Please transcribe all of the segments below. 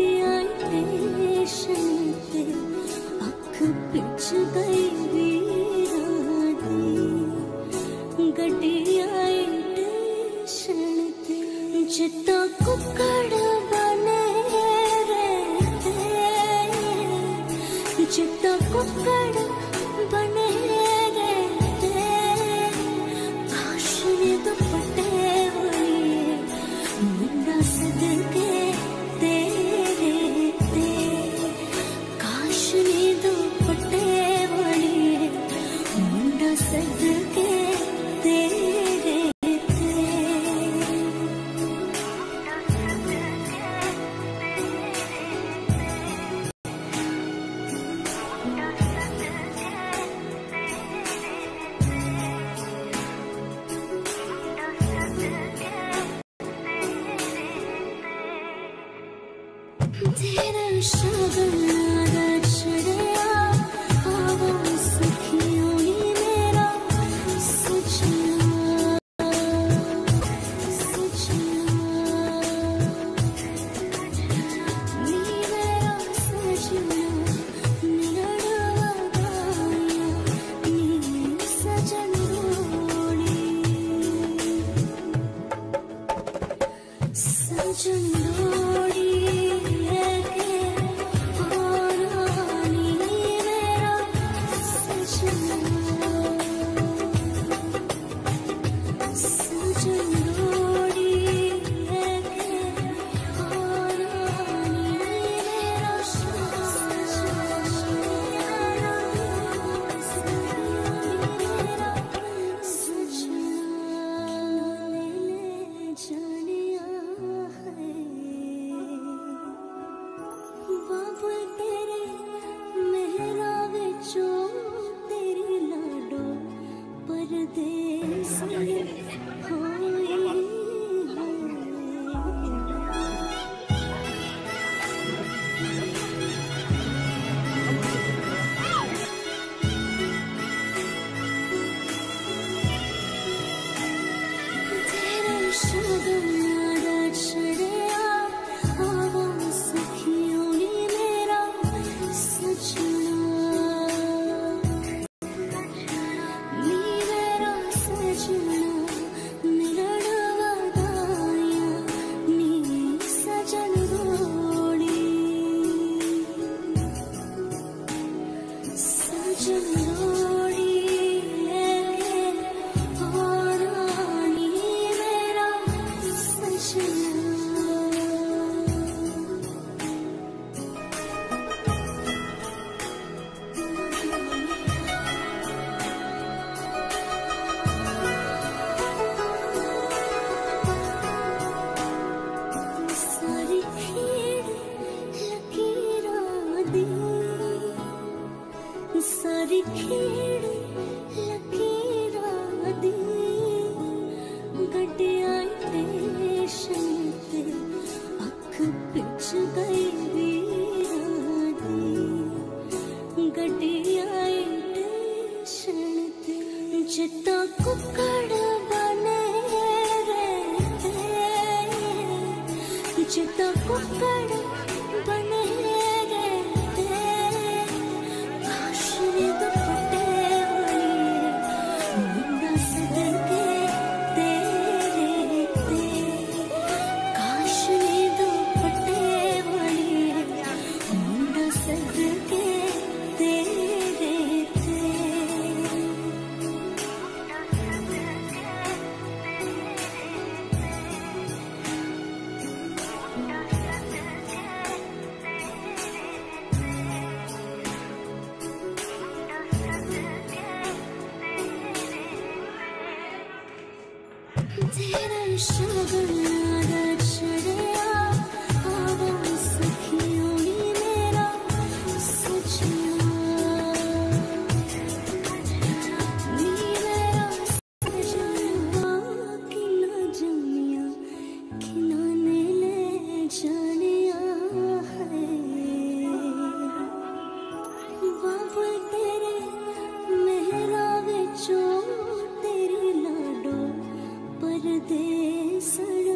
गड्डियां स्टेशन ते अख पिच गई वीरां दी गड्डियां स्टेशन ते जिद्दां कुक्कड़ बने रहते जिद्दां कुक्कड़ बने रहते काश ने दुपट्टे वाली मुंडा सदके तेरे ते काश ने दुपट्टे वाली मुंडा सदके तेरे तेरा शगन चढ़िया हवा सखियों नी मेरा सजना नी मेरा सजना मिलना वदाया नी सजन रोड़ी सजन रोड़ी सारी खेड़ लकीरां दी गड्डियां स्टेशन ते अख पिच गई वीरां दी गड्डियां स्टेशन ते जिद्दां कुक्कड़ बने रहते जिद्दां कुक्कड़ बने तेरा शगन चढ़िया हवा सखियों नी मेरा सजना नी मेरा सजना कि ना जमिया कि ना ने ले जानिया है बाबू तेरे मेहरा विचों तेरी लाडो परदेसड़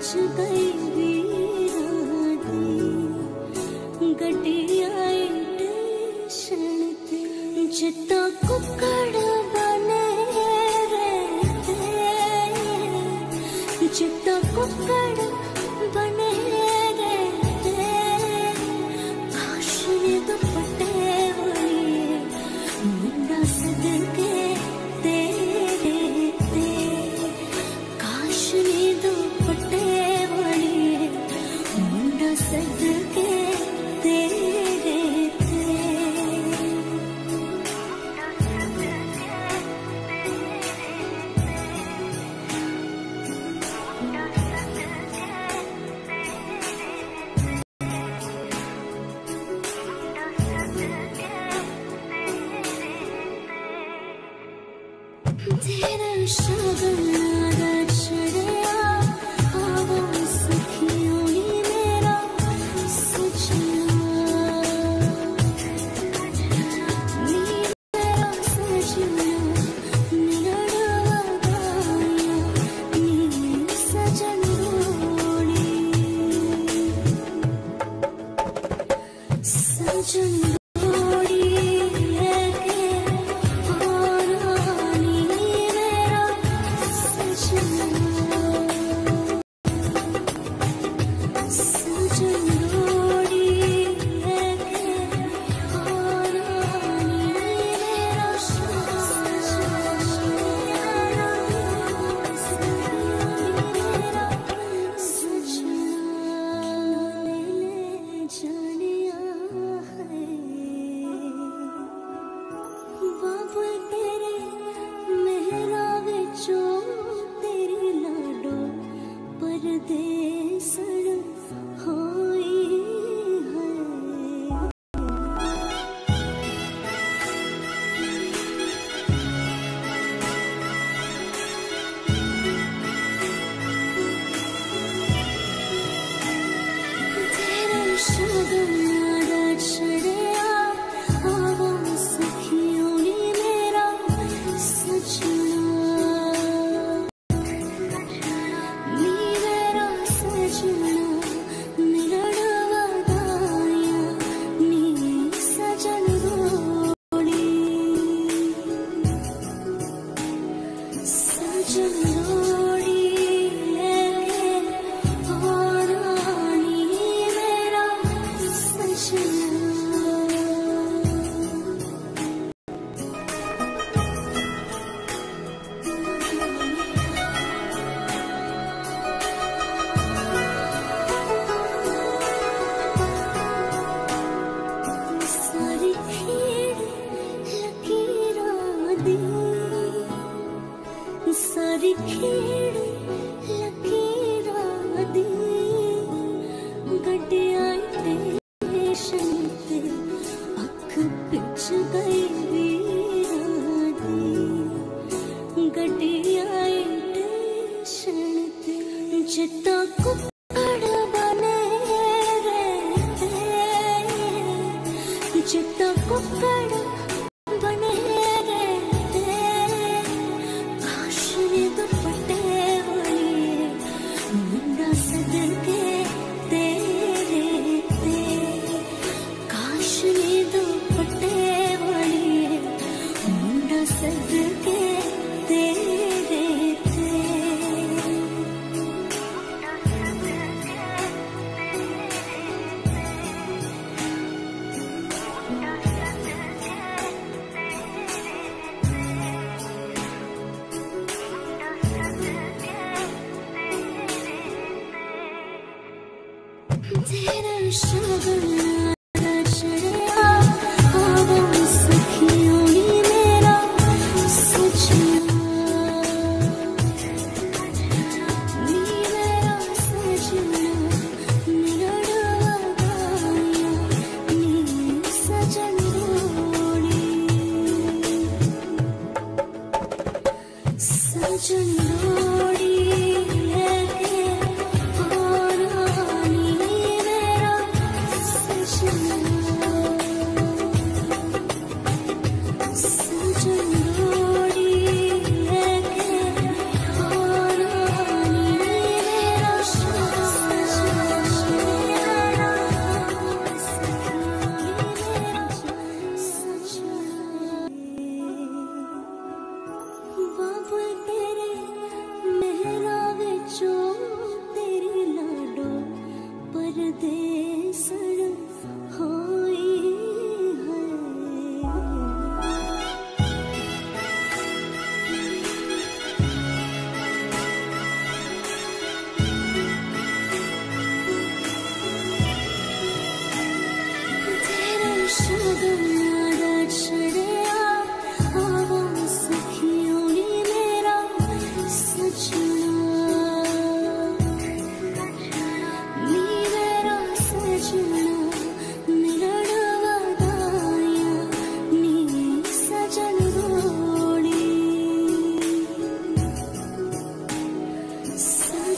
पिच गई वीरानी गड्डिया स्टेशन ते जिता कुकड़ बने रहते जिता कुकड़ बने रहते काश ने दुपट्टे वाली मुंडा सदके तेरे ते काश ने दुपट्टे वाली मुंडा सदके तेरे ते तेरा शगना चढ़िया आवा सखियों नी मेरा सजना नी मेरा सजना निरड़वा गाया नी सजन रोड़ी सजन सारी खेड़ लकीरा दी गड्डिया स्टेशन ते अख पिच गई वीरानी गड्डिया स्टेशन ते जिता कुकड़ बने रहते जिता कुकड़ बने दुपट्टे वाली मुंडा सदके तेरे ते काश ने दुपट्टे वाली मुंडा सदके तेरे ते तेरा शगना चढ़िया आवा सखियों नी मेरा सजना नी मेरा सजना निरड़वा गाया नी सजन रोड़ी सजन रोड़ी लेके और रानी मेरा सजना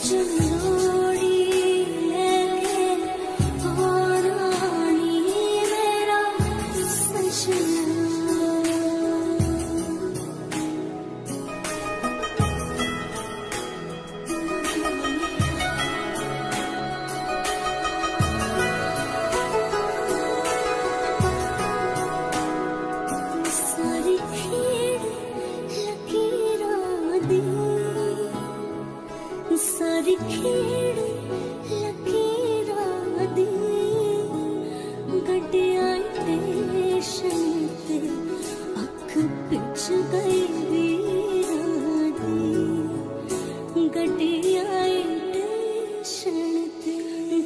सजनोड़ी लेके आरानी मेरा सजना। सारी खेड़ लकीरां दी, सारी खेड़ लकीरां दी, गड्डियां स्टेशन ते अख पिच गई वीरां दी, गड्डियां स्टेशन ते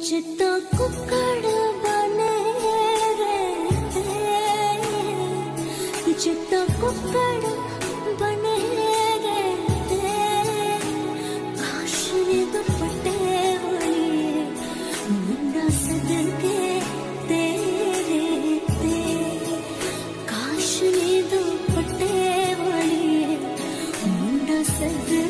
जिद्दां कुक्कड़ बने रहते, जिद्दां कुक्कड़ बने रहते, काश ने दुपट्टे वाली मुंडा सदके तेरे ते, काश ने दुपट्टे वाली मुंडा सदके